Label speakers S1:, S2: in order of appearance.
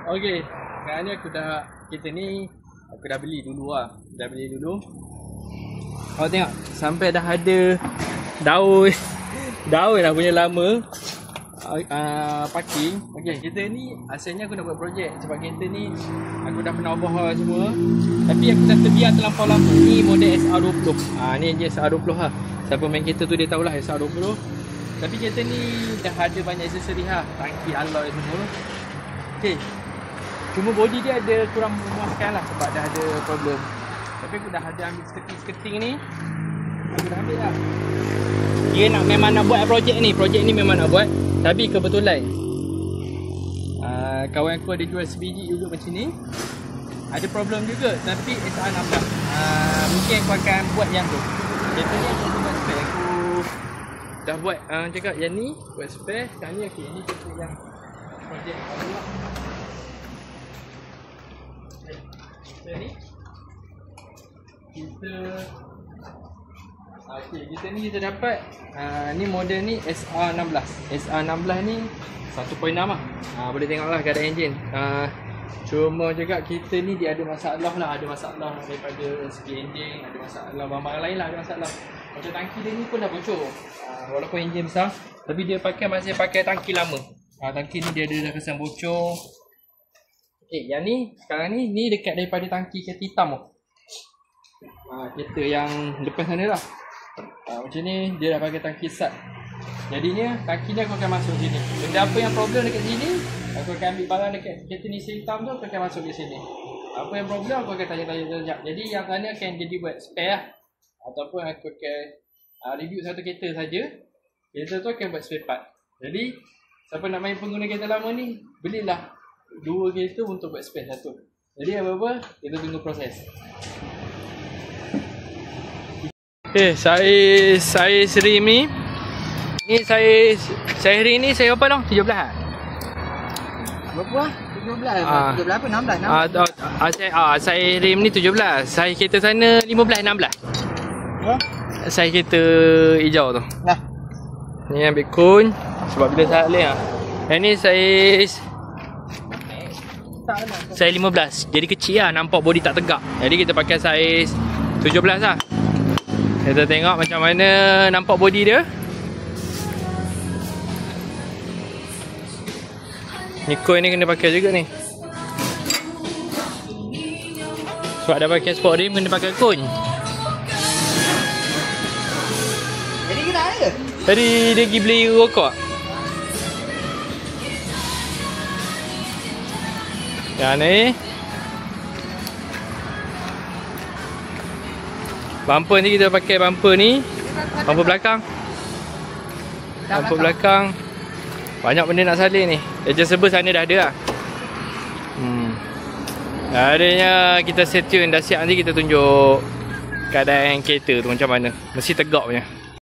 S1: Okey, sekarang ni aku dah beli dulu lah. Dah beli dulu. Kau tengok sampai dah ada daun. Daun dah punya lama. Parking. Okey, kereta ni asalnya aku nak buat projek sebab kereta ni aku dah pernah overhaul semua. Tapi aku dah terbiar terlampau lama. Ni model SR20. Ni enjin SR20 lah. Siapa main kereta tu dia tahulah SR20. Tapi kereta ni dah ada banyak aksesori lah. Tangki alloy semua. Okey. Cuma body dia ada kurang memuaskan lah sebab dah ada problem. Tapi aku dah ada ambil sketing ni. Aku dah ambil lah. Dia memang nak buat projek ni. Projek ni memang nak buat. Tapi kebetulan kawan aku ada jual sebiji juga macam ni. Ada problem juga. Tapi SR16 mungkin aku akan buat yang tu. Kereta ni aku buat spare. Aku dah buat cakap yang ni buat spare. Sekarang ni okay. Ni kereta yang projek baru lah. Ni kita ni kita dapat ni model ni SR16. SR16 ni 1.6 lah. Boleh tengok lah keadaan enjin. Cuma juga kita ni dia ada masalah lah. Ada masalah daripada segi enjin, ada masalah barang-barang lain lah, ada masalah. Macam tangki dia ni pun dah bocor. Walaupun enjin besar, tapi dia masih pakai tangki lama. Tangki ni dia ada kesan bocor. Okay, yang ni sekarang ni dekat daripada tangki kereta hitam tu. Kereta yang depan sana lah. Macam ni dia dah pakai tangki sat. Jadinya tangki ni aku akan masuk sini. Benda apa yang problem dekat sini, aku akan ambil barang dekat kereta ni hitam tu, aku akan masuk di sini. Apa yang problem aku akan tanya-tanya. Jadi yang sana akan jadi buat spare lah. Ataupun aku akan review satu kereta saja. Kereta tu akan buat spare part. Jadi siapa nak main pengguna kereta lama ni, belilah dua kereta untuk buat spare satu. Jadi apa-apa kita tunggu proses. Okay, saiz rim ni. Ni saiz rim ni saya apa dong? 17 ah?
S2: Berapa lah? 17 apa? 16?
S1: Saiz rim ni 17. Saiz kereta sana 15, 16. Saiz kereta hijau tu.
S2: Nah.
S1: Ni ambil kun sebab bila salin ah. Yang ni saiz 15. Jadi kecil lah, nampak body tak tegak. Jadi kita pakai saiz 17 lah. Kita tengok macam mana nampak body dia. Ni coin ni kena pakai juga ni. Sebab dah pakai sport rim kena pakai coin.
S2: Jadi kita ada?
S1: Tadi dia pergi beli rokok. Yang ni bumper ni kita pakai bumper ni. Bumper belakang. Bumper belakang. Banyak benda nak salin ni. Adjustable sana dah ada lah. Adanya kita set tune dah siap, nanti kita tunjuk keadaan kereta tu macam mana. Mesti tegak punya.